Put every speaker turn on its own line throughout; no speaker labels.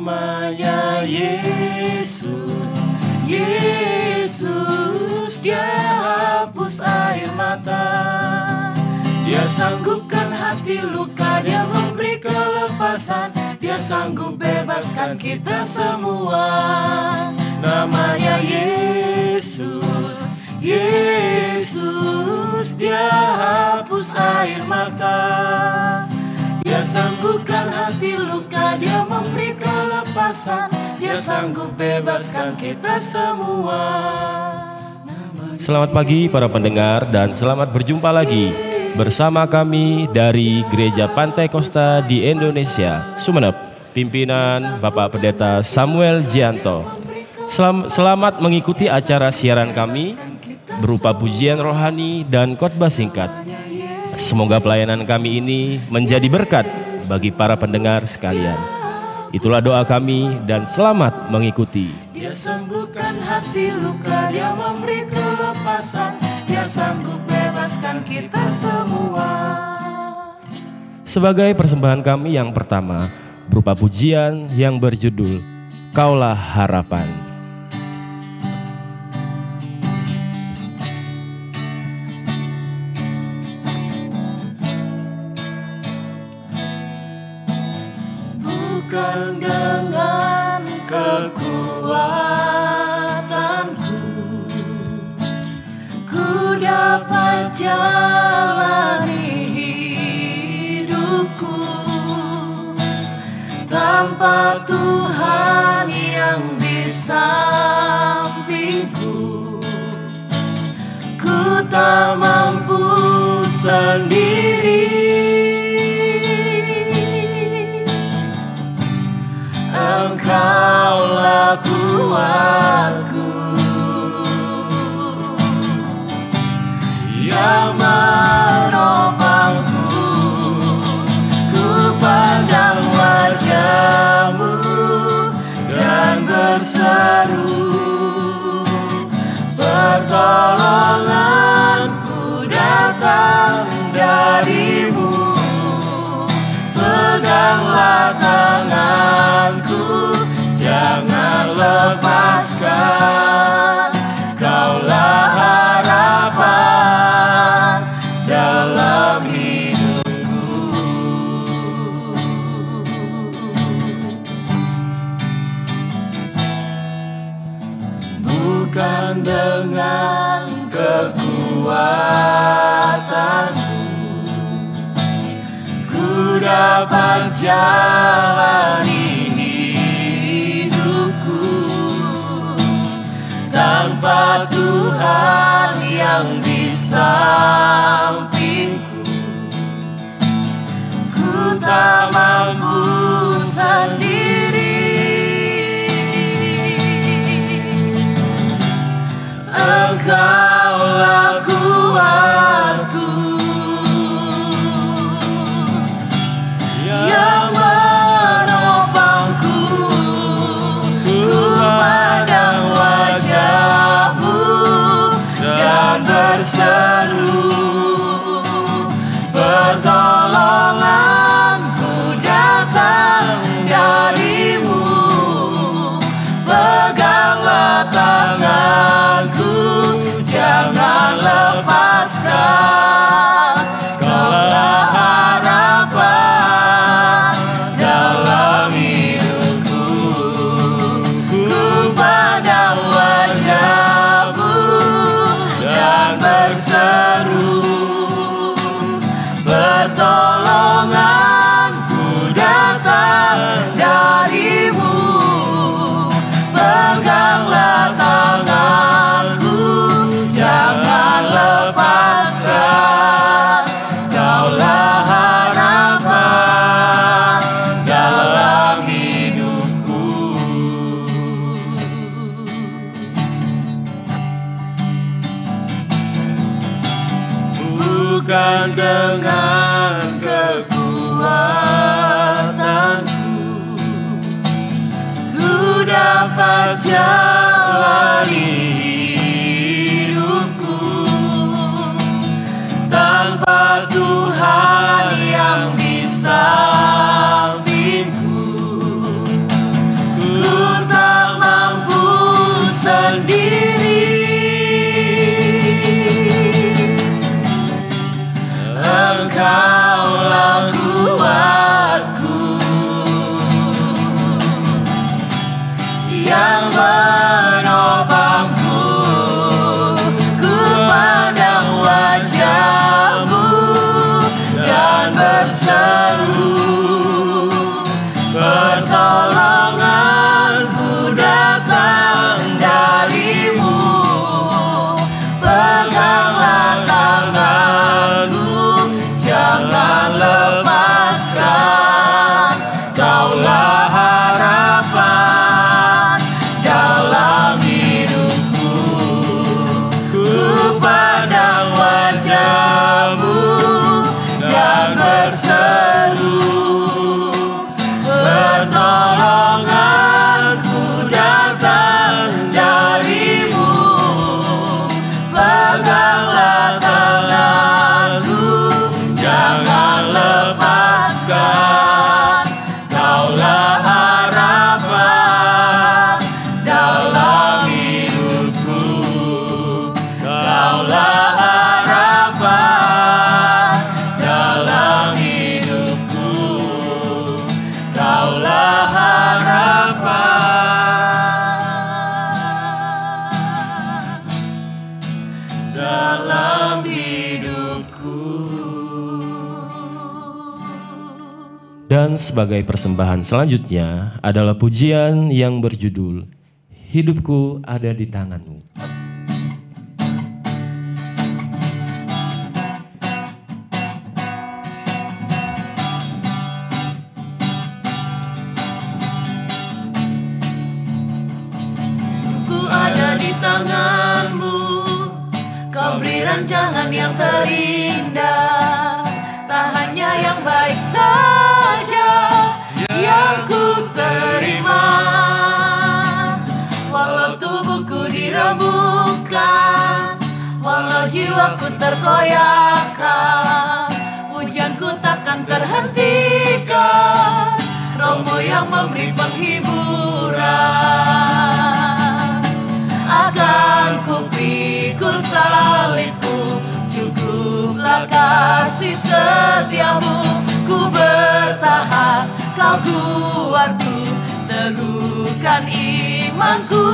Namanya Yesus, Yesus, Dia hapus air mata. Dia sanggupkan hati luka, Dia memberi kelepasan, Dia sanggup bebaskan kita semua. Namanya Yesus, Yesus, Dia hapus air mata. Dia sanggupkan hati luka, Dia memberi kelepasan, Dia sanggup bebaskan kita semua.
Selamat pagi para pendengar dan selamat berjumpa lagi bersama kami dari Gereja Pantai Kosta di Indonesia, Sumeneb, pimpinan Bapak Pendeta Samuel Gianto. Selamat mengikuti acara siaran kami berupa pujian rohani dan khotbah singkat. Semoga pelayanan kami ini menjadi berkat bagi para pendengar sekalian. Itulah doa kami dan selamat mengikuti.
Dia sembuhkan hati luka, Dia memberi kelepasan, Dia sanggup bebaskan kita semua.
Sebagai persembahan kami yang pertama berupa pujian yang berjudul Kaulah Harapan.
Bukan dengan kekuatanku ku dapat jalani hidupku, tanpa Tuhan yang di sampingku ku tak mampu sendiri. Engkaulah kuatku yang menopangku, ku pandang wajah-Mu dan berseru, pertolonganku datang dari-Mu. Peganglah tanganku, jangan lepaskan. Kaulah harapan dalam hidupku. Bukan dengan kekuatanku ku dapat jalani hidupku, tanpa Tuhan yang di sampingku ku tak mampu sendiri. Engkaulah kuatku yang menopangku, ku pandang wajah-Mu dan berseru, pertolonganku datang dari-Mu. Peganglah tanganku, jangan lepaskan. Kaulah harapan dalam hidupku, ku pandang wajah-Mu dan berseru, pertolonganku datang dari-Mu. Peganglah tanganku, jangan lepaskan. Kaulah harapan dalam hidupku. Bukan dengan kekuatanku ku dapat jalani hidupku, tanpa Tuhan yang di sampingku Kaulah kuatku yang menopangku. Ku pandang wajah-Mu dan berseru, pertolonganku datang dari-Mu. Peganglah tanganku, jangan lepaskan. Kaulah harapan dalam hidupku. Ku pandang wajah-Mu dan berseru, pertolonganku datang dari-Mu. Peganglah tanganku, jangan lepaskan. Kaulah harapan dalam hidupku. Kaulah harapan dalam hidupku. Kaulah harapan dalam hidupku.
Dan sebagai persembahan selanjutnya adalah pujian yang berjudul Hidupku Ada di Tangan-Mu.
Ku ada di tangan-Mu, Kau beri rancangan yang terindah. Tak hanya yang baik saja yang ku terima, walau tubuhku dirembukan, walau jiwaku terkoyakkan, pujianku takkan terhentikan. Roh-Mu yang memberi penghiburan. Akan ku pikul salibku, cukuplah kasih setia-Mu. Ku bertahan, Kau kuatku, teguhkan imanku.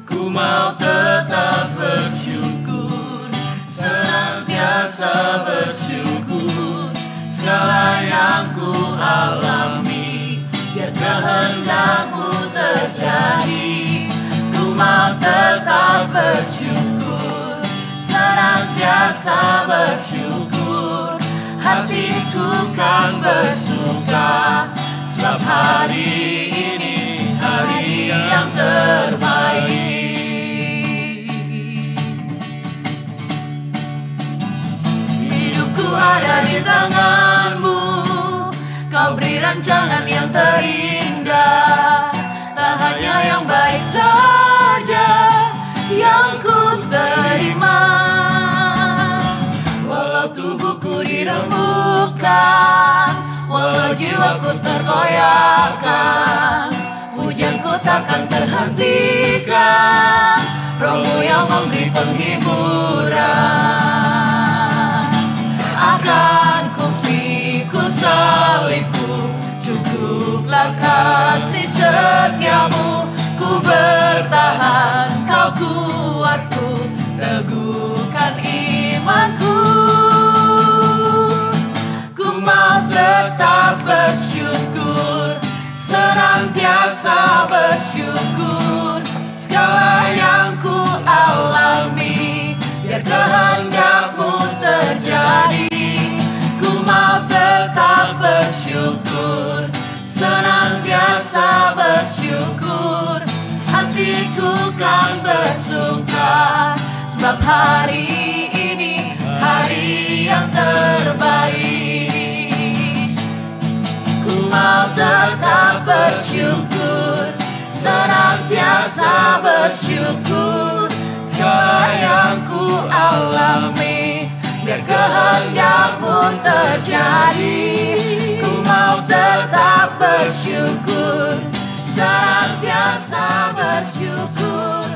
Ku mau tetap bersyukur, senantiasa bersyukur. Segala yang ku alami, biar kehendak-Mu terjadi. Ku mau tetap bersyukur, senantiasa bersyukur. Hatiku kan bersuka, sebab hari ini hari yang terbaik. Hidupku ada di tangan-Mu, Kau beri rancangan yang terindah. Tak hanya yang baik saja yang ku terima, walau tubuhku dirembukan, walau jiwaku terkoyakkan, pujianku takkan terhentikan. Roh-Mu yang memberi penghiburan. Akan ku pikul salibku, cukuplah kasih setia-Mu. Ku bertahan, Kau kuatku, teguhkan imanku. Ku mau tetap bersyukur, senantiasa bersyukur. Segala yang ku alami, biar kehendak-Mu terjadi. Ku mau tetap bersyukur, senantiasa bersyukur. Hatiku kan bersuka, sebab hari ini hari yang terbaik. Ku mau tetap bersyukur, senantiasa bersyukur. Segala yang ku alami, biar kehendak-Mu terjadi. Ku mau tetap bersyukur, senantiasa bersyukur.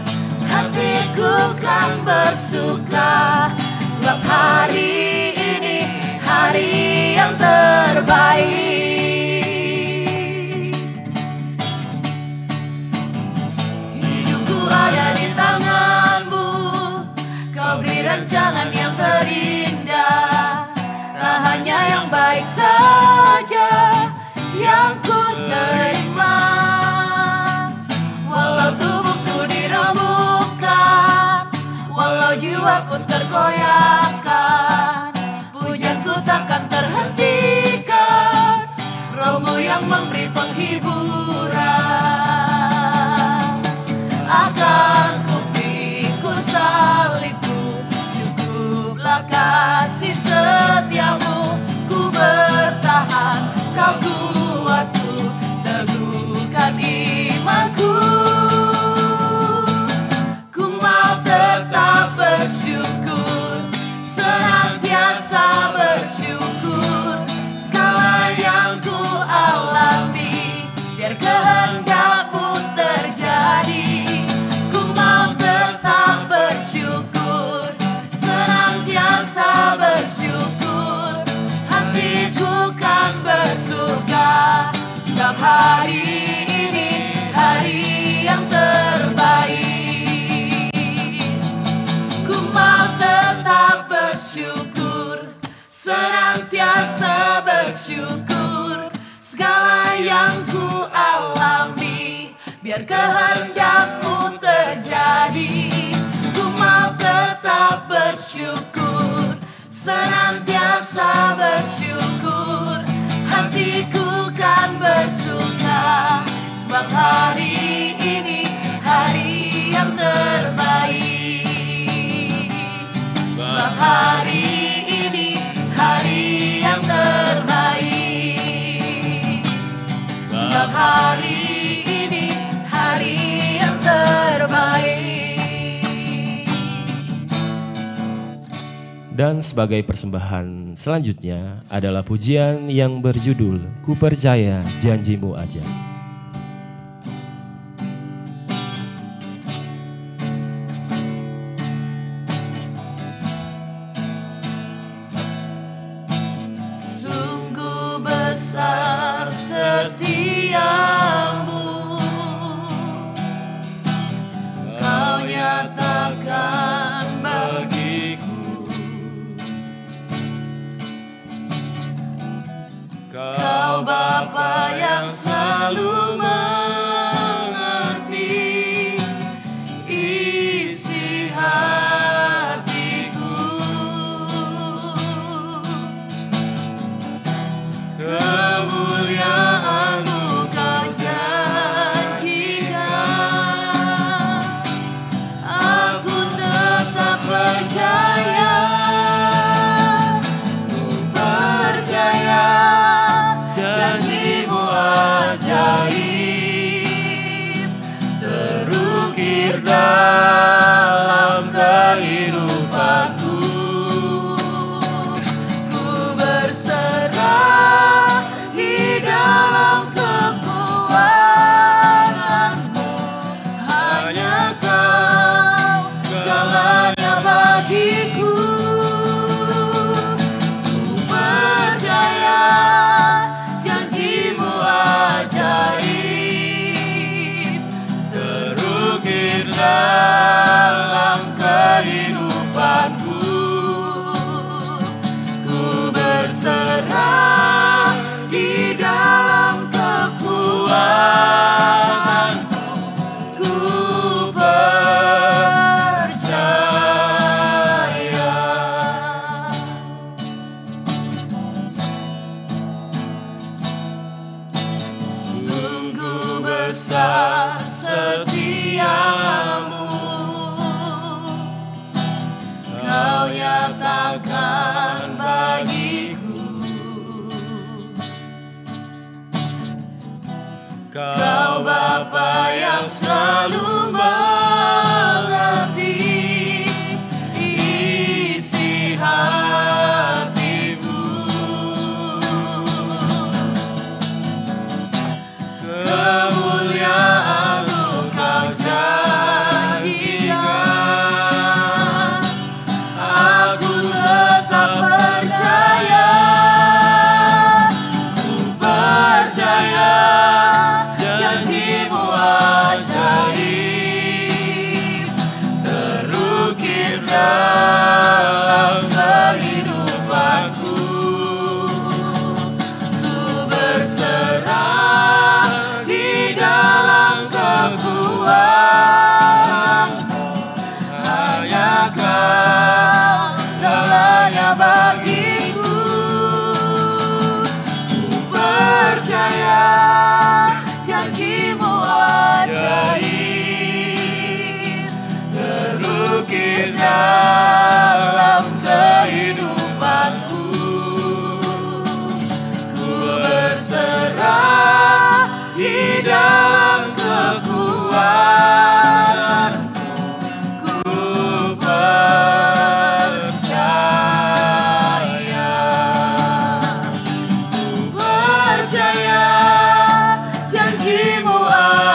Hatiku kan bersuka, sebab hari ini hari yang terbaik. Hidupku ada di tanganmu, kau beri rancangan yang terindah. Tak hanya yang baik saja yang ku terima, walau tubuhku diremukkan, walau jiwaku tergoyahkan, pujianku takkan terhentikan, Rohmu yang memberi penghiburan. Akan ku pikul salibku, cukuplah kasih setiamu, ku bertahan, kau kuatku, teguhkan imanku. Ku mau tetap bersyukur, senantiasa bersyukur, segala yang ku alami, biar kehendak-Mu terjadi. Ku mau tetap bersyukur, senantiasa bersyukur, hatiku kan bersuka, sebab hari ini hari yang terbaik. Ku mau tetap bersyukur, senantiasa bersyukur, segala yang ku alami, biar kehendak-Mu terjadi. Ku mau tetap bersyukur, senantiasa bersyukur, hatiku kan bersuka, sebab hari ini hari yang terbaik. Sebab hari ini hari yang terbaik. Sebab hari ini hari yang terbaik.
Dan sebagai persembahan selanjutnya adalah pujian yang berjudul Ku Percaya Janji-Mu Aja.
Sungguh besar setiamu, Kau nyatakan bagiku. Kau Bapa yang selalu dalam kehidupanku. Ku berserah di dalam kekuatanmu. Hanya Kau segalanya bagiku. Ku percaya janji-Mu ajaib terukir dalam kehidupanku. Ku berserah di dalam kekuatanmu. Ku percaya, janji-Mu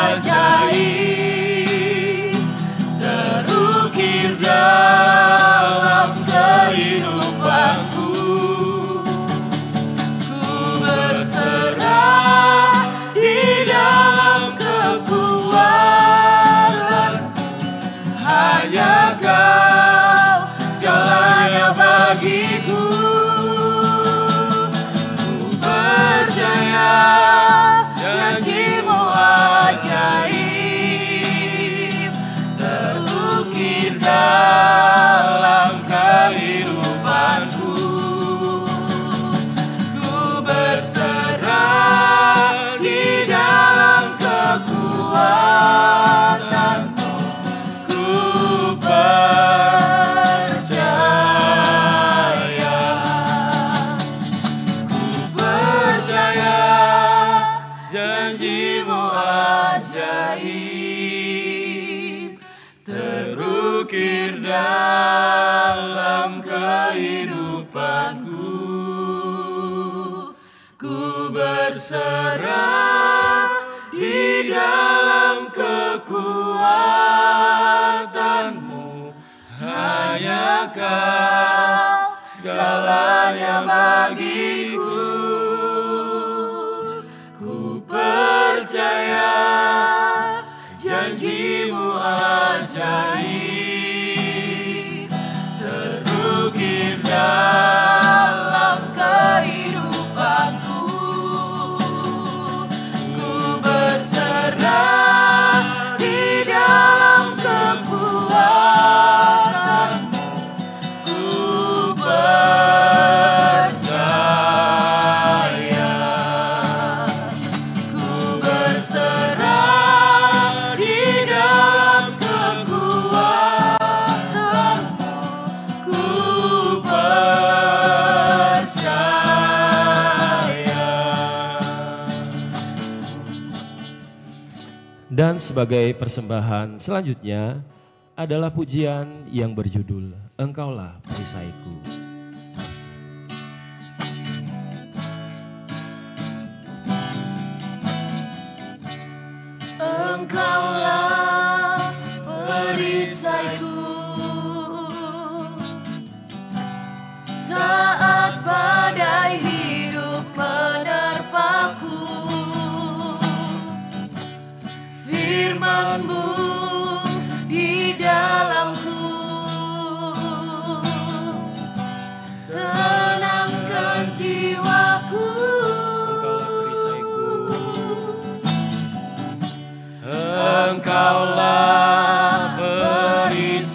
ajaib terukir dalam kehidupanku. Ku berserah di dalam kekuatanmu. Hanya Kau segalanya bagiku. Ku percaya janji-Mu ajaib terukir dalam kehidupanku. Ku berserah di dalam kekuatanmu. Ku percaya, janji-Mu ajaib terukir dalam kehidupanku. Ku berserah di dalam kekuatanmu. Hanya Kau segalanya bagiku. Ku percaya janji-Mu ajaib terukir dalam kehidupanku. Ku berserah di dalam kekuatanmu. Ku percaya, ku berserah di dalam kekuatanmu. Ku percaya.
Dan sebagai persembahan selanjutnya adalah pujian yang berjudul Engkaulah Perisaiku.
Engkaulah perisaiku saat badai hidup menerpaku. Firman-Mu di dalamku tenangkan jiwaku.
Engkaulah perisaiku.
Engkaulah perisaiku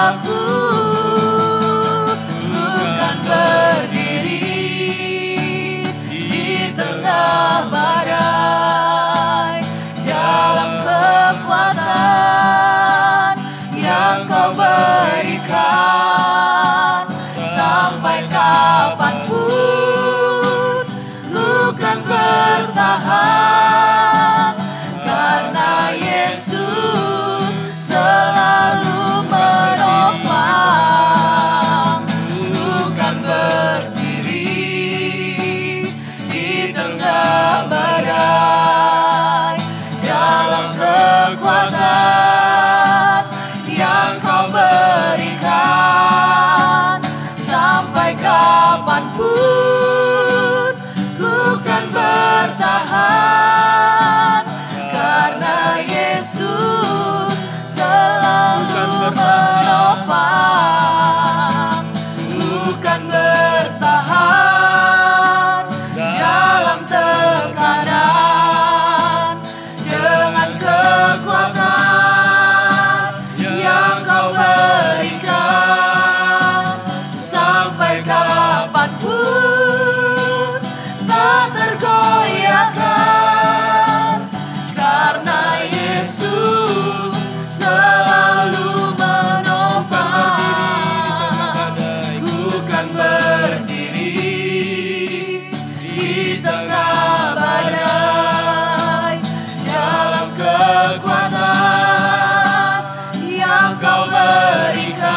aku kan berdiri di tengah badai dalam kekuatan yang kau berikan. Sampai kapanpun ku kan bertahan, karena Yesus selalu menopang. Ku kan berdiri di tengah badai dalam kekuatan yang kau berikan. Sampai kapanpun ku kan bertahan, karena Yesus selalu menopang. Ku kan bertahan dalam tekanan dengan kekuatan yang kau berikan. Sampai kapanpun tak tergoyahkan, karena Yesus selalu menopang. Ku kan berdiri di tengah badai dalam kekuatan yang kau berikan.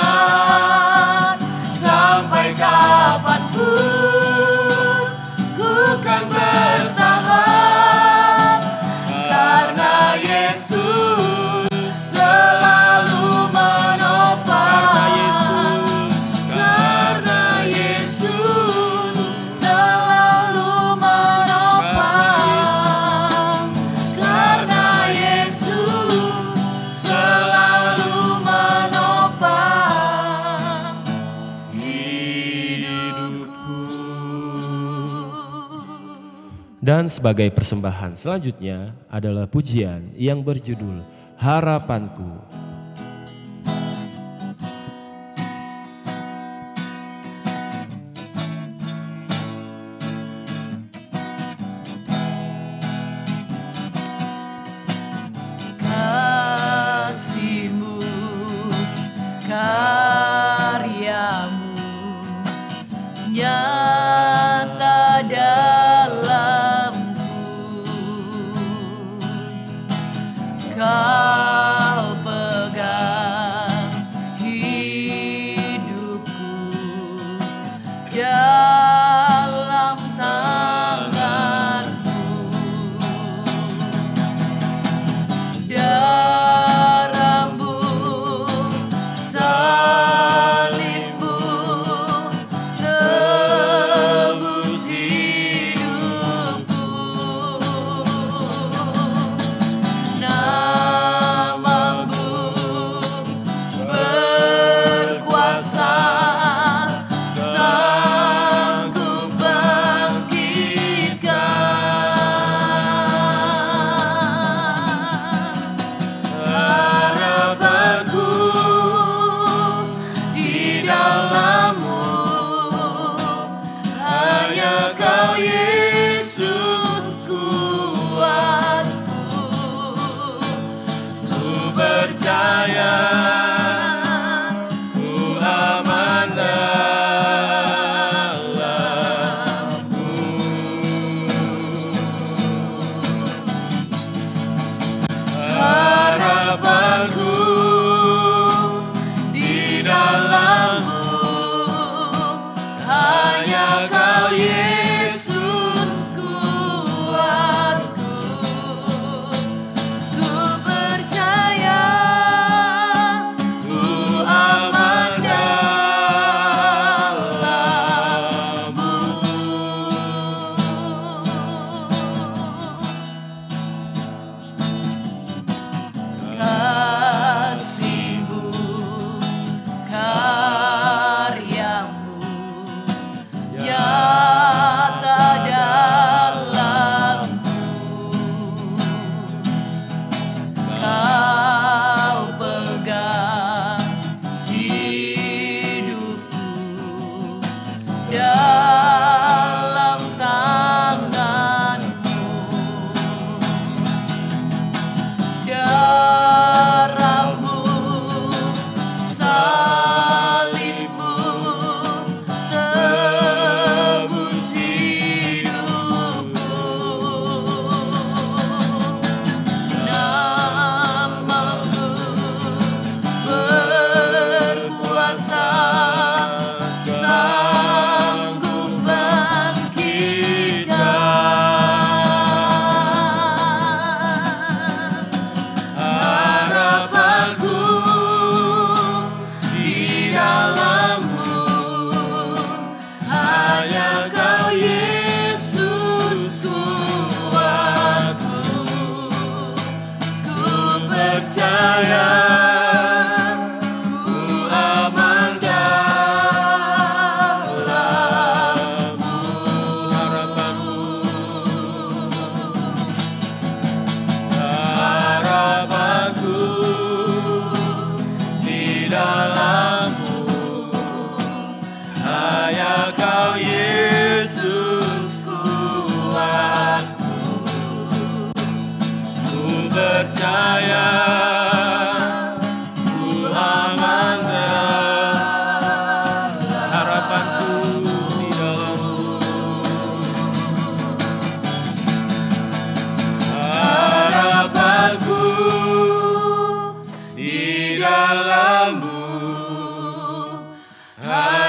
Sampai kapanpun ku kan bertahan, karena Yesus selalu menopang. Karena Yesus selalu menopang. Karena Yesus selalu menopang hidupku.
Dan sebagai persembahan selanjutnya adalah pujian yang berjudul Harapanku.
Kasih-Mu, karya-Mu nyata dalamku. Kau pegang hidupku dalam tangan-Mu. Darah-Mu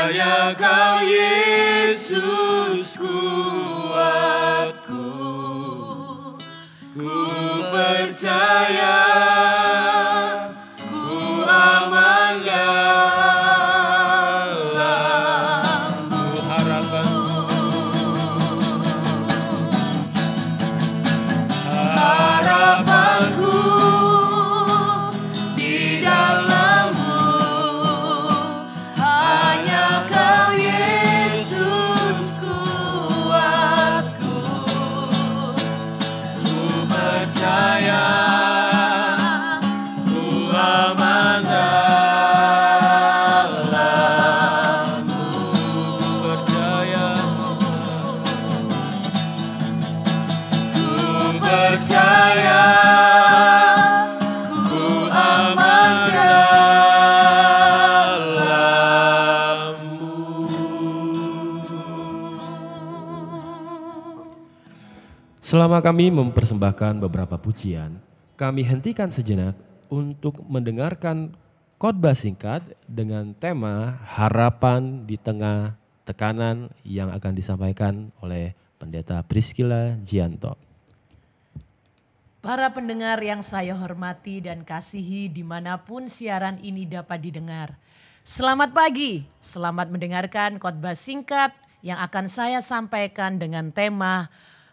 Hanya Kau Yesus kuatku, ku percaya, ku aman dalam-Mu. Harapanku di dalam-Mu, hanya Kau Yesus kuatku, ku percaya, ku aman dalam-Mu. Ku percaya, ku aman dalam-Mu.
Selama kami mempersembahkan beberapa pujian, kami hentikan sejenak untuk mendengarkan khotbah singkat dengan tema harapan di tengah tekanan yang akan disampaikan oleh Pendeta Priscilla Gianto.
Para pendengar yang saya hormati dan kasihi dimanapun siaran ini dapat didengar. Selamat pagi, selamat mendengarkan khotbah singkat yang akan saya sampaikan dengan tema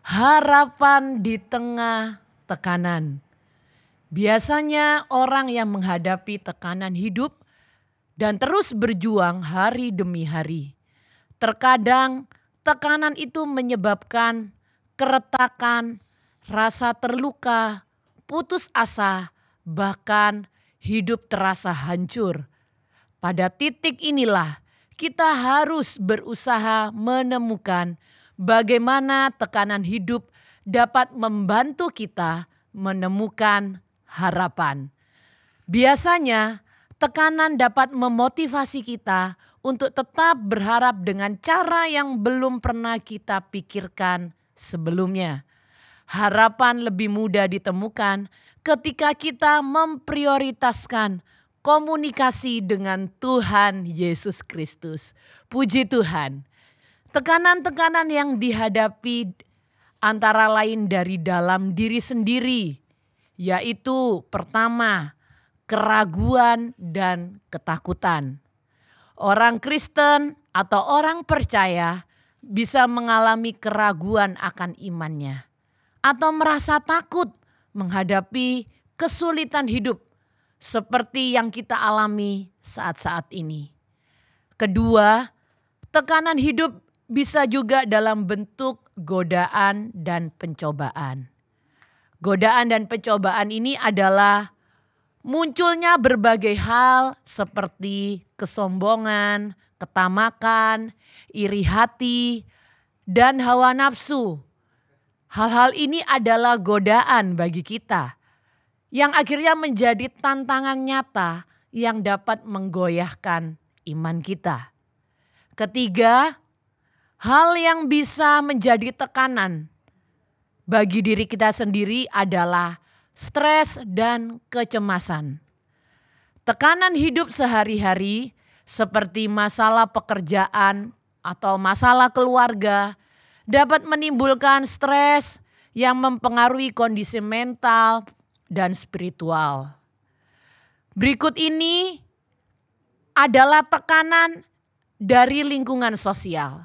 harapan di tengah tekanan. Biasanya orang yang menghadapi tekanan hidup dan terus berjuang hari demi hari. Terkadang tekanan itu menyebabkan keretakan, rasa terluka, putus asa, bahkan hidup terasa hancur. Pada titik inilah kita harus berusaha menemukan bagaimana tekanan hidup dapat membantu kita menemukan harapan. Biasanya tekanan dapat memotivasi kita untuk tetap berharap dengan cara yang belum pernah kita pikirkan sebelumnya. Harapan lebih mudah ditemukan ketika kita memprioritaskan komunikasi dengan Tuhan Yesus Kristus. Puji Tuhan. Tekanan-tekanan yang dihadapi antara lain dari dalam diri sendiri, yaitu pertama, keraguan dan ketakutan. Orang Kristen atau orang percaya bisa mengalami keraguan akan imannya atau merasa takut menghadapi kesulitan hidup seperti yang kita alami saat-saat ini. Kedua, tekanan hidup bisa juga dalam bentuk godaan dan pencobaan. Godaan dan pencobaan ini adalah munculnya berbagai hal seperti kesombongan, ketamakan, iri hati, dan hawa nafsu. Hal-hal ini adalah godaan bagi kita yang akhirnya menjadi tantangan nyata yang dapat menggoyahkan iman kita. Ketiga, hal yang bisa menjadi tekanan bagi diri kita sendiri adalah stres dan kecemasan. Tekanan hidup sehari-hari seperti masalah pekerjaan atau masalah keluarga dapat menimbulkan stres yang mempengaruhi kondisi mental dan spiritual. Berikut ini adalah tekanan dari lingkungan sosial.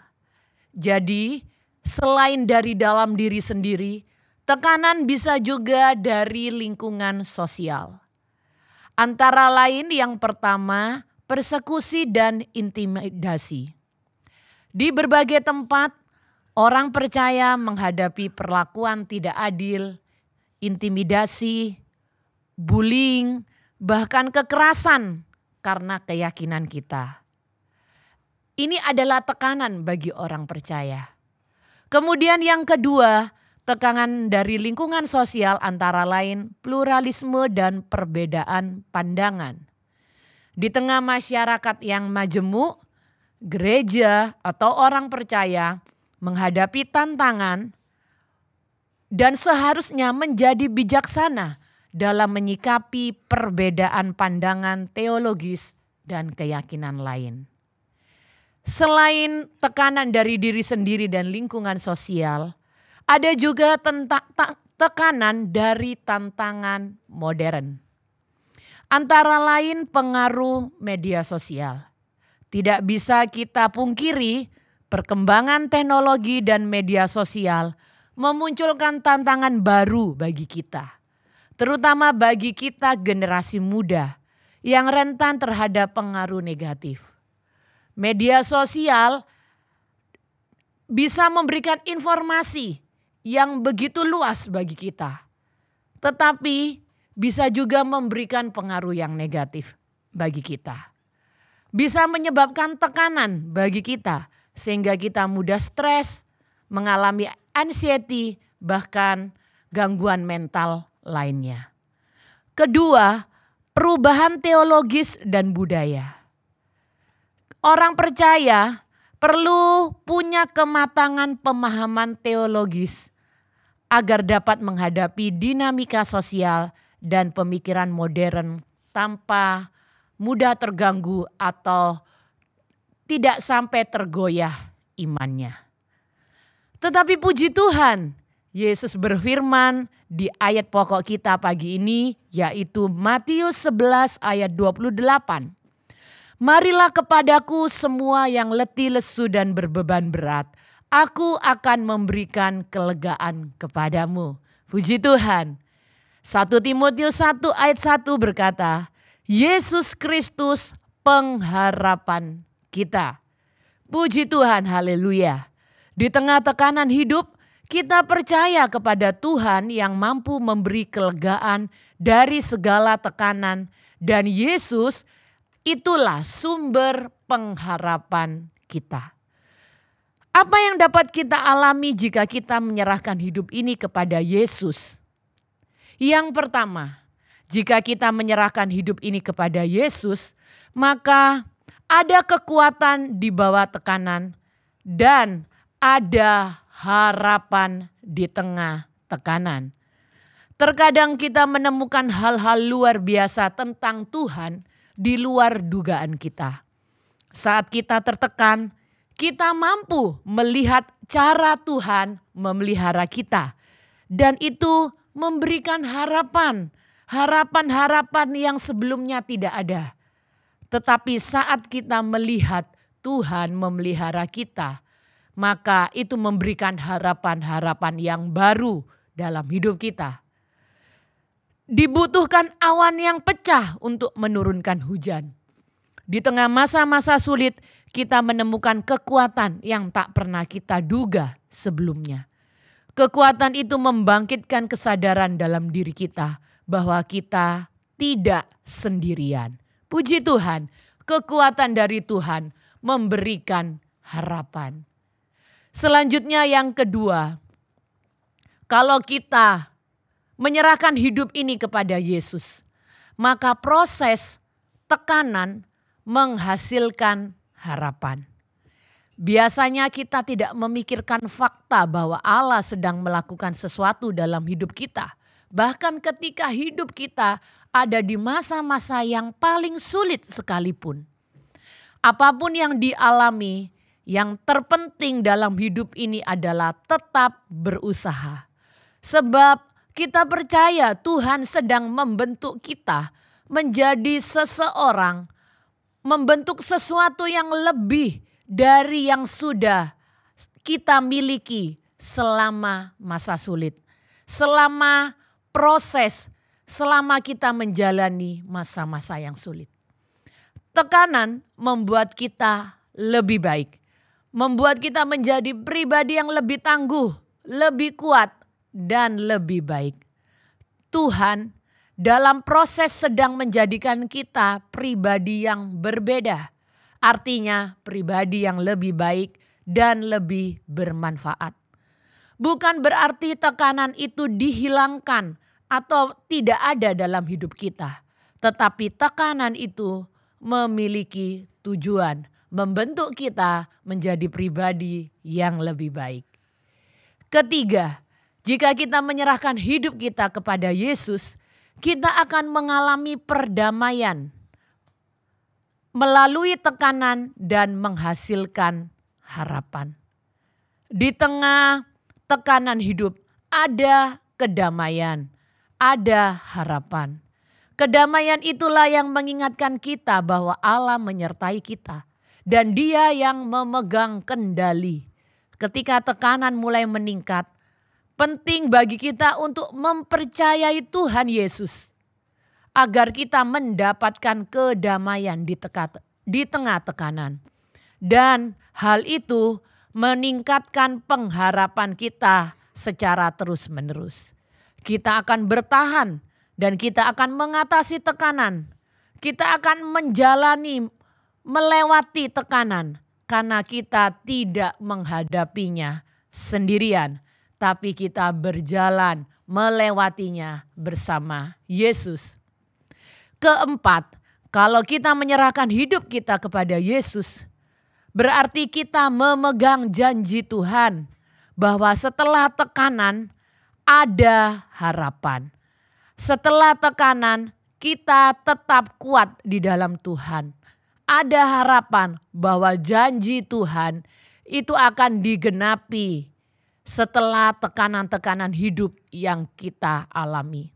Jadi, selain dari dalam diri sendiri, tekanan bisa juga dari lingkungan sosial. Antara lain yang pertama, persekusi dan intimidasi. Di berbagai tempat, orang percaya menghadapi perlakuan tidak adil, intimidasi, bullying, bahkan kekerasan karena keyakinan kita. Ini adalah tekanan bagi orang percaya. Kemudian yang kedua, tekanan dari lingkungan sosial antara lain pluralisme dan perbedaan pandangan. Di tengah masyarakat yang majemuk, gereja atau orang percaya menghadapi tantangan dan seharusnya menjadi bijaksana dalam menyikapi perbedaan pandangan teologis dan keyakinan lain. Selain tekanan dari diri sendiri dan lingkungan sosial, ada juga tekanan dari tantangan modern. Antara lain pengaruh media sosial. Tidak bisa kita pungkiri perkembangan teknologi dan media sosial memunculkan tantangan baru bagi kita. Terutama bagi kita generasi muda yang rentan terhadap pengaruh negatif. Media sosial bisa memberikan informasi yang begitu luas bagi kita. Tetapi bisa juga memberikan pengaruh yang negatif bagi kita. Bisa menyebabkan tekanan bagi kita sehingga kita mudah stres, mengalami anxiety, bahkan gangguan mental lainnya. Kedua, perubahan teologis dan budaya. Orang percaya perlu punya kematangan pemahaman teologis agar dapat menghadapi dinamika sosial dan pemikiran modern tanpa mudah terganggu atau tidak sampai tergoyah imannya. Tetapi puji Tuhan, Yesus berfirman di ayat pokok kita pagi ini, yaitu Matius 11 ayat 28. Marilah kepadaku semua yang letih lesu dan berbeban berat, aku akan memberikan kelegaan kepadamu. Puji Tuhan. 1 Timotius 1 ayat 1 berkata, Yesus Kristus pengharapan kita. Puji Tuhan, haleluya. Di tengah tekanan hidup, kita percaya kepada Tuhan yang mampu memberi kelegaan dari segala tekanan. Dan Yesus itulah sumber pengharapan kita. Apa yang dapat kita alami jika kita menyerahkan hidup ini kepada Yesus? Yang pertama, jika kita menyerahkan hidup ini kepada Yesus, maka ada kekuatan di bawah tekanan dan ada harapan di tengah tekanan. Terkadang kita menemukan hal-hal luar biasa tentang Tuhan di luar dugaan kita. Saat kita tertekan, kita mampu melihat cara Tuhan memelihara kita. Dan itu memberikan harapan. Harapan-harapan yang sebelumnya tidak ada. Tetapi saat kita melihat Tuhan memelihara kita, maka itu memberikan harapan-harapan yang baru dalam hidup kita. Dibutuhkan awan yang pecah untuk menurunkan hujan. Di tengah masa-masa sulit, kita menemukan kekuatan yang tak pernah kita duga sebelumnya. Kekuatan itu membangkitkan kesadaran dalam diri kita bahwa kita tidak sendirian. Puji Tuhan, kekuatan dari Tuhan memberikan harapan. Selanjutnya yang kedua, kalau kita menyerahkan hidup ini kepada Yesus, maka proses tekanan menghasilkan harapan. Biasanya kita tidak memikirkan fakta bahwa Allah sedang melakukan sesuatu dalam hidup kita. Bahkan ketika hidup kita ada di masa-masa yang paling sulit sekalipun. Apapun yang dialami, yang terpenting dalam hidup ini adalah tetap berusaha. Sebab kita percaya Tuhan sedang membentuk kita menjadi seseorang, membentuk sesuatu yang lebih dari yang sudah kita miliki selama masa sulit. Selama proses, selama kita menjalani masa-masa yang sulit. Tekanan membuat kita lebih baik. Membuat kita menjadi pribadi yang lebih tangguh, lebih kuat, dan lebih baik. Tuhan dalam proses sedang menjadikan kita pribadi yang berbeda. Artinya pribadi yang lebih baik dan lebih bermanfaat. Bukan berarti tekanan itu dihilangkan atau tidak ada dalam hidup kita. Tetapi tekanan itu memiliki tujuan membentuk kita menjadi pribadi yang lebih baik. Ketiga, jika kita menyerahkan hidup kita kepada Yesus, kita akan mengalami perdamaian. melalui tekanan dan menghasilkan harapan. Di tengah tekanan hidup ada kedamaian, ada harapan. Kedamaian itulah yang mengingatkan kita bahwa Allah menyertai kita dan Dia yang memegang kendali. Ketika tekanan mulai meningkat, penting bagi kita untuk mempercayai Tuhan Yesus agar kita mendapatkan kedamaian di tengah tekanan. Dan hal itu meningkatkan pengharapan kita secara terus-menerus. Kita akan bertahan dan kita akan mengatasi tekanan. Kita akan melewati tekanan karena kita tidak menghadapinya sendirian, tapi kita berjalan melewatinya bersama Yesus. Keempat, kalau kita menyerahkan hidup kita kepada Yesus, berarti kita memegang janji Tuhan bahwa setelah tekanan ada harapan. Setelah tekanan kita tetap kuat di dalam Tuhan. Ada harapan bahwa janji Tuhan itu akan digenapi setelah tekanan-tekanan hidup yang kita alami.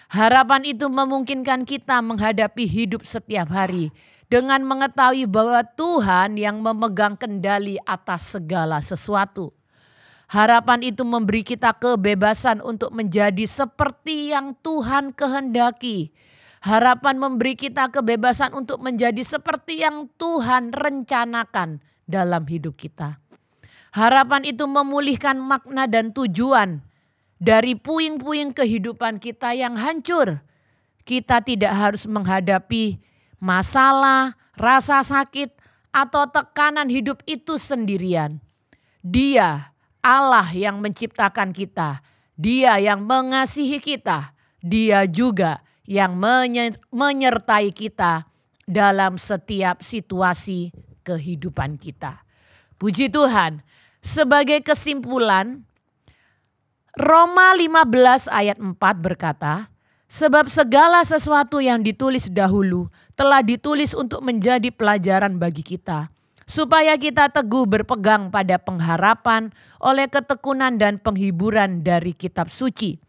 Harapan itu memungkinkan kita menghadapi hidup setiap hari dengan mengetahui bahwa Tuhan yang memegang kendali atas segala sesuatu. Harapan itu memberi kita kebebasan untuk menjadi seperti yang Tuhan kehendaki. Harapan memberi kita kebebasan untuk menjadi seperti yang Tuhan rencanakan dalam hidup kita. Harapan itu memulihkan makna dan tujuan dari puing-puing kehidupan kita yang hancur. Kita tidak harus menghadapi masalah, rasa sakit, atau tekanan hidup itu sendirian. Dia, Allah yang menciptakan kita. Dia yang mengasihi kita. Dia juga yang menyertai kita dalam setiap situasi kehidupan kita. Puji Tuhan. Sebagai kesimpulan, Roma 15 ayat 4 berkata, sebab segala sesuatu yang ditulis dahulu telah ditulis untuk menjadi pelajaran bagi kita, supaya kita teguh berpegang pada pengharapan oleh ketekunan dan penghiburan dari kitab suci.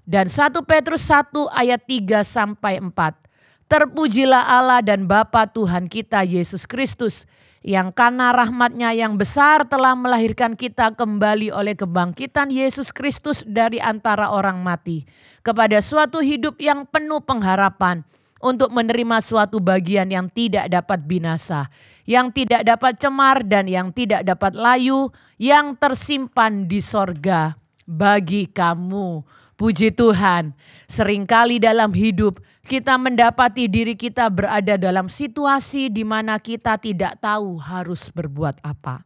Dan 1 Petrus 1 ayat 3 sampai 4. Terpujilah Allah dan Bapa Tuhan kita Yesus Kristus, yang karena rahmat-Nya yang besar telah melahirkan kita kembali oleh kebangkitan Yesus Kristus dari antara orang mati, kepada suatu hidup yang penuh pengharapan, untuk menerima suatu bagian yang tidak dapat binasa, yang tidak dapat cemar dan yang tidak dapat layu, yang tersimpan di sorga bagi kamu. Puji Tuhan, seringkali dalam hidup kita mendapati diri kita berada dalam situasi di mana kita tidak tahu harus berbuat apa.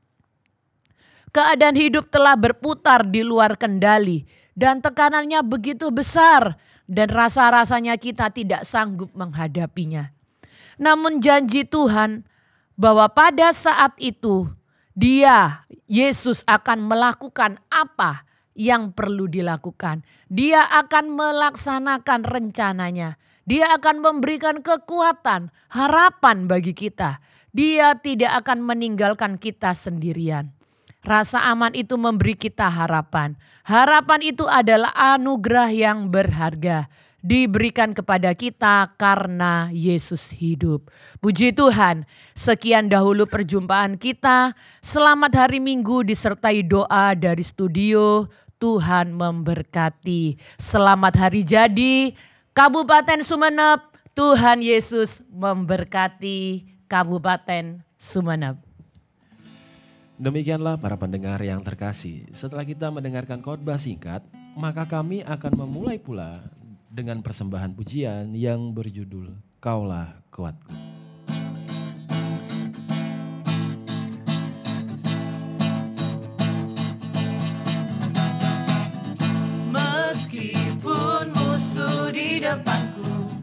Keadaan hidup telah berputar di luar kendali dan tekanannya begitu besar dan rasa-rasanya kita tidak sanggup menghadapinya. Namun janji Tuhan bahwa pada saat itu Dia, Yesus, akan melakukan apa yang perlu dilakukan. Dia akan melaksanakan rencananya. Dia akan memberikan kekuatan, harapan bagi kita. Dia tidak akan meninggalkan kita sendirian. Rasa aman itu memberi kita harapan. Harapan itu adalah anugerah yang berharga. Diberikan kepada kita karena Yesus hidup. Puji Tuhan, sekian dahulu perjumpaan kita. Selamat hari Minggu disertai doa dari studio. Tuhan memberkati. Selamat hari jadi Kabupaten Sumeneb. Tuhan Yesus memberkati Kabupaten Sumeneb.
Demikianlah para pendengar yang terkasih. Setelah kita mendengarkan khotbah singkat, maka kami akan memulai pula dengan persembahan pujian yang berjudul Kaulah Kuatku.
Meskipun musuh di depanku,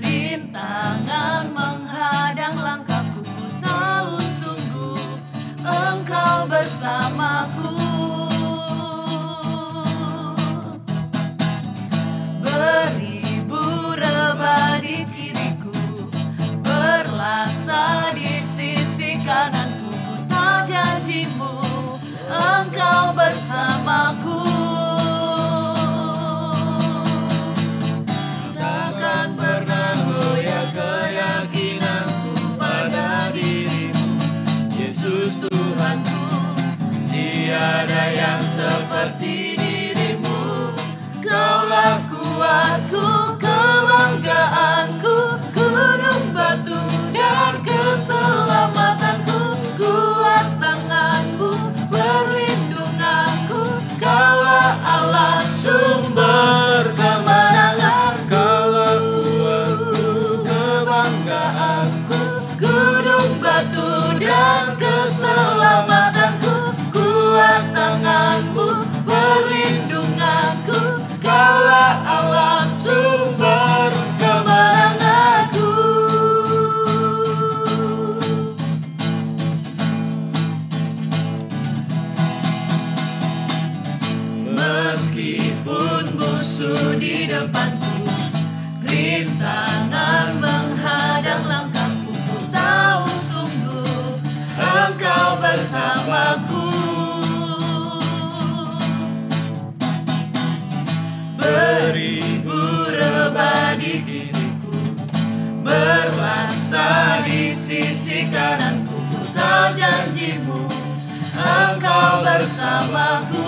rintangan menghadang langkahku, tahu sungguh Engkau bersamaku. Beribu rebah di kiriku, batu dan keselamatanku, kuat tanganmu, perlindunganku, Kaulah Allah sumber kemenanganku. Meskipun musuh di depanku, rintangan menghadang langkahku, ku tahu sungguh Engkau bersamaku. Beribu rebah di kiriku, berlaksa di sisi kananku, ku tahu janjimu Engkau bersamaku.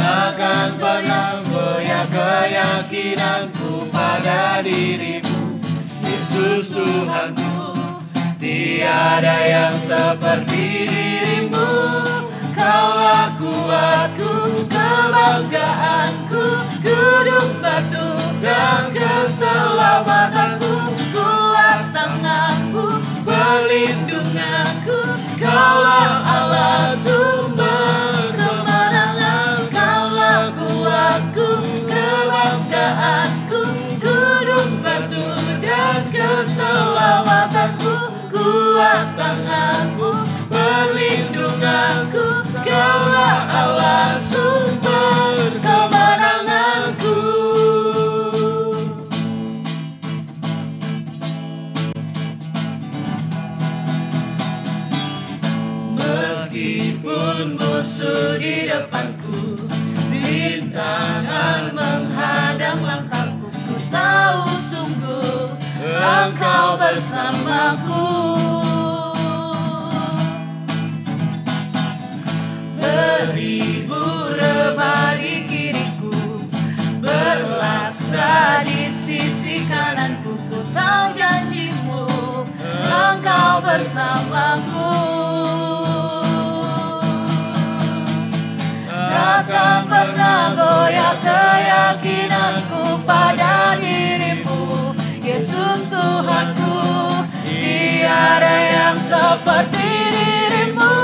Takkan pernah goyah keyakinanku pada dirimu, Yesus Tuhanku. Tiada yang seperti dirimu, Kaulah kuatku, kebanggaanku, gunung batu dan keselamatanku, kuat tanganku, perlindunganku, Kaulah Allah sumber kemenangan. Kaulah kuatku, kebanggaanku, gunung batu dan keselamatanku, kuat tanganmu, perlindunganku, Kaulah Allah sumber kemenanganku. Meskipun musuh di depanku, rintangan menghadang langkahku, ku tahu sungguh Engkau bersamaku. Beribu rebah di kiriku, berlaksa di sisi kananku, ku tahu janjimu Engkau bersamaku. Takkan pernah goyah keyakinanku pada dirimu, Yesus Tuhanku. Tiada yang seperti dirimu,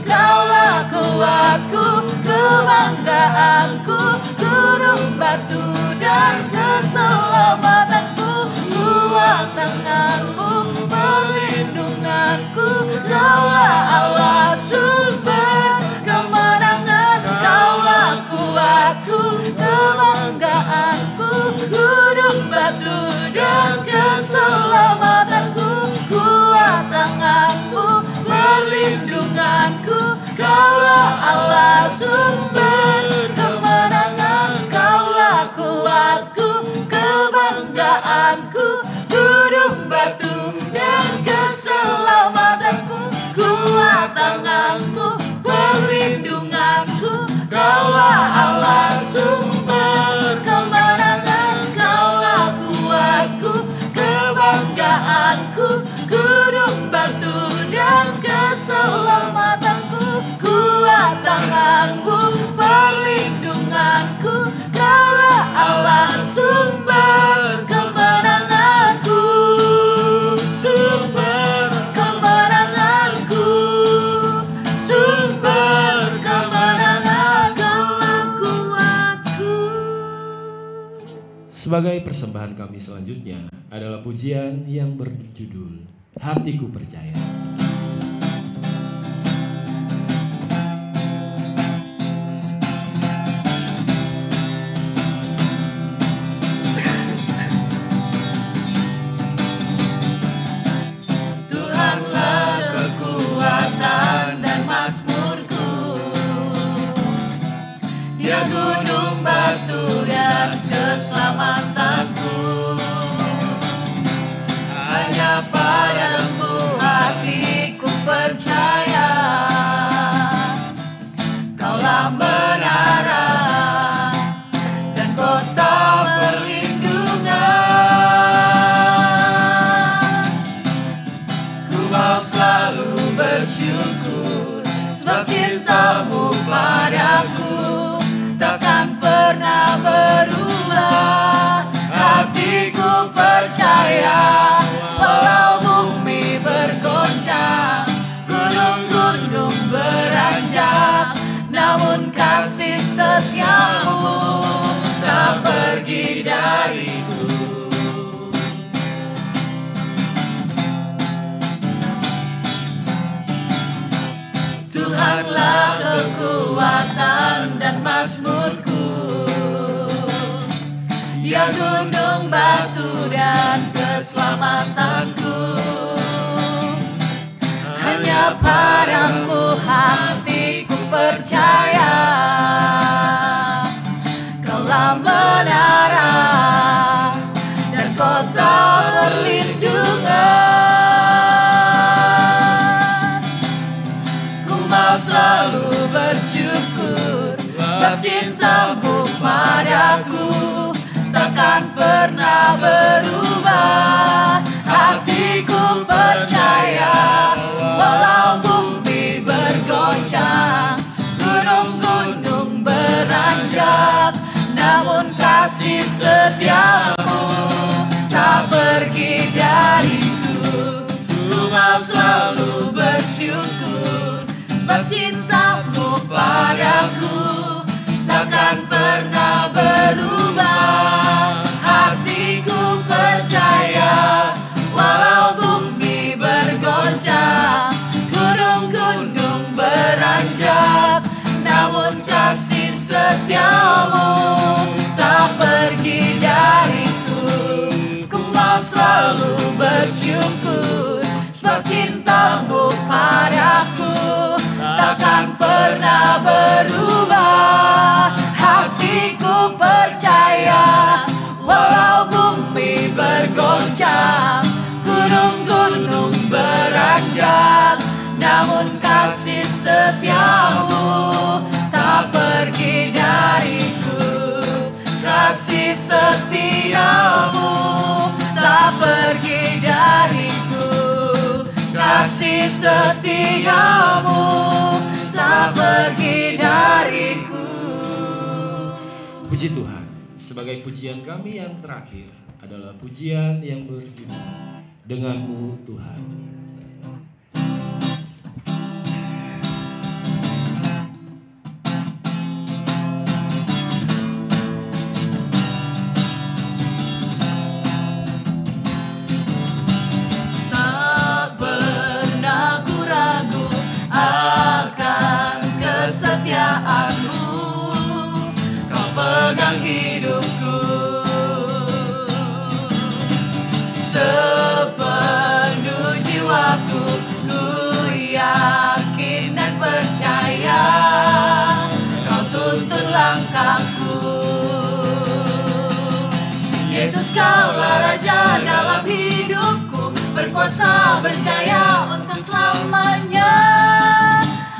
Kaulah kuatku, kebanggaanku, gunung batu dan keselamatanku, kuat tanganmu, perlindunganku, Kaulah Allah sumber kemenangan. Kaulah kuatku, kebanggaanku, gunung batu dan keselamatanku, kuat tanganmu, perlindunganku, Kaulah Allah sumber kemenangan. Kaulah kuatku, kebanggaanku, gunung batu dan keselamatanku, kuat tanganku, perlindunganku, Kaulah Allah sumber kemenangan. Kaulah kuatku, kebanggaanku, gunung batu dan keselamatanku, kuat tanganmu, perlindunganku, Kaulah Allah sumber kemenanganku, sumber kemenanganku, sumber kemenangan, Kaulah kuatku.
Sebagai persembahan kami selanjutnya adalah pujian yang berjudul Hatiku Percaya.
Tuhanlah kekuatan dan mazmurku, Dia gunung batu dan keselamatanku. Hanya padamu hatiku perlindungan. Ku mau selalu bersyukur, sebab cintamu padaku takkan pernah berubah. Hatiku percaya, walau bumi bergoncang, gunung-gunung beranjak, namun kasih setiamu tak pergi dariku. Ku mau selalu bersyukur, sebab cintamu padaku takkan pernah berubah. Hatiku percaya, walau bumi bergoncang, gunung-gunung beranjak, namun kasih setiamu tak pergi dariku. Ku mau selalu bersyukur, sebab cintamu padaku takkan pernah berubah. Hatiku percaya, walau bumi bergoncang, gunung-gunung beranjak, namun kasih setiamu tak pergi dariku. Kasih setiamu tak pergi dariku. Kasih setiamu tak pergi dariku.
Puji Tuhan, sebagai pujian kami yang terakhir adalah pujian yang berjudul Denganmu Tuhan.
Tak pernah ku ragu akan kesetiaanmu, kau pegang hidupku. Sepenuh jiwaku ku yakin dan percaya, kau tuntun langkahku. Yesus, kaulah Raja dalam hidupku, berkuasa berjaya untuk selamanya.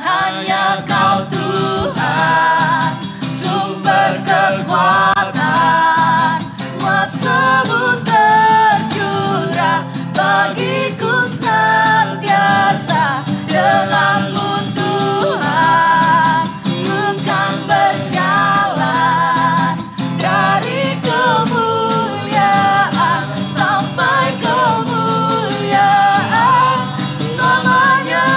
Hanya Kau Tuhan, sumber kekuatan, kuasa-Mu tercurah bagiku senantiasa. Denganmu Tuhan, ku kan berjalan dari kemuliaan sampai kemuliaan selamanya.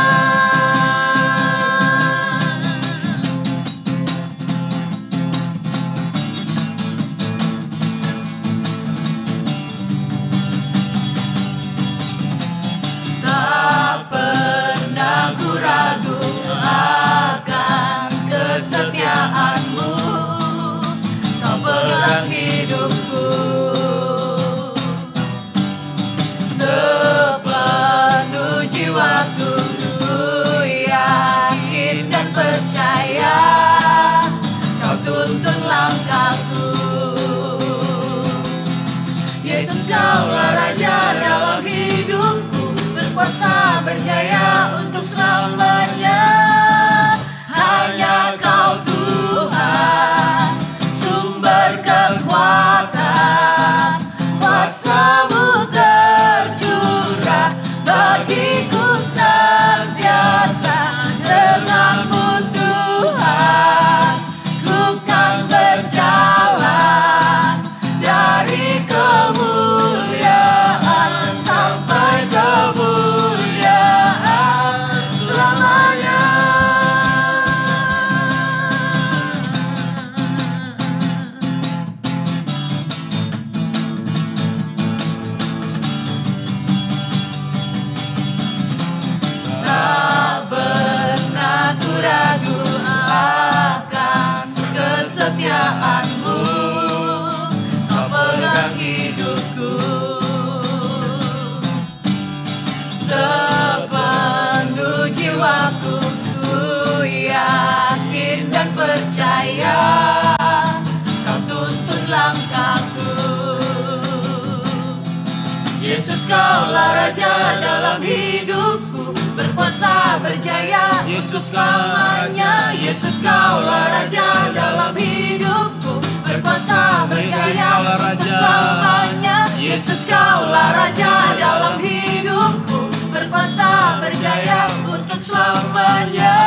Yesus kaulah Raja dalam hidupku, berkuasa berjaya untuk selamanya. Yesus kaulah Raja dalam hidupku, berkuasa berjaya untuk selamanya. Yesus kaulah Raja dalam hidupku, berkuasa berjaya untuk selamanya.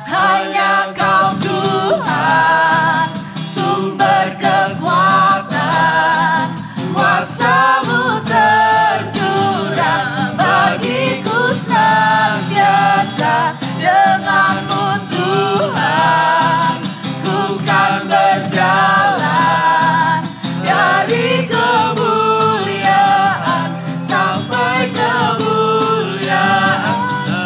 Hanya Kau Tuhan, sumber kekuatan, kuasa-Mu tercurah bagiku senantiasa. Dengan-Mu Tuhan, ku kan berjalan dari kemuliaan sampai kemuliaan.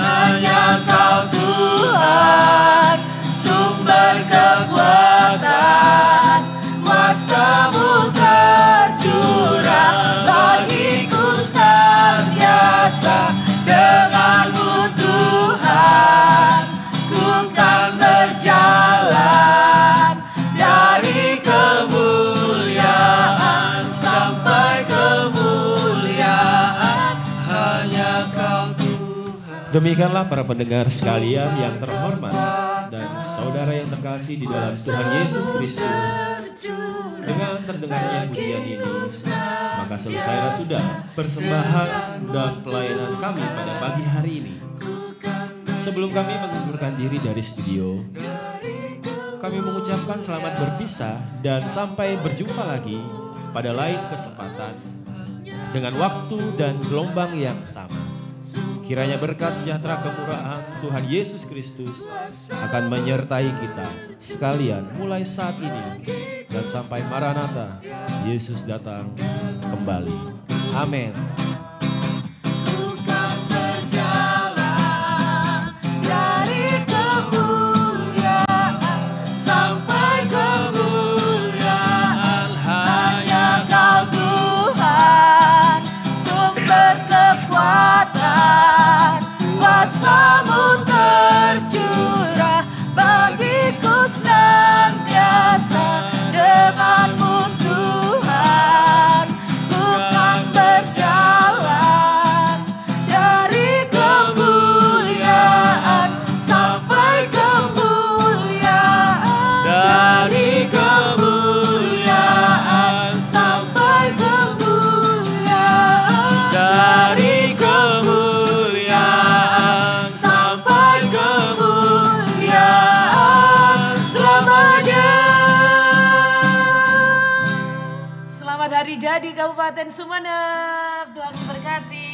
Hanya Kau Tuhan, sumber kekuatan, kuasa-Mu tercurah bagiku senantiasa. Dengan-Mu Tuhan, ku kan berjalan dari kemuliaan sampai kemuliaan. Hanya Kau Tuhan.
Demikianlah para pendengar sekalian yang terhormat dan saudara yang terkasih di dalam Tuhan Yesus Kristus. Dengan terdengarnya pujian ini, maka selesailah sudah persembahan dan pelayanan kami pada pagi hari ini. Sebelum kami mengundurkan diri dari studio, kami mengucapkan selamat berpisah dan sampai berjumpa lagi pada lain kesempatan dengan waktu dan gelombang yang sama. Kiranya berkat sejahtera kemurahan Tuhan Yesus Kristus akan menyertai kita sekalian mulai saat ini dan sampai Maranatha, Yesus datang kembali. Amin.
Ku kan berjalan dari kemuliaan sampai kemuliaan. Hanya Kau Tuhan, sumber kekuatan, kuasa-Mu tercurah bagiku senantiasa. Dengan-Mu Tuhan, ku kan berjalan dari kemuliaan sampai kemuliaan. Dari kemuliaan sampai kemuliaan. Dari kemuliaan sampai kemuliaan selamanya.
Selamat hari jadi Kabupaten Sumeneb. Tuhan memberkati.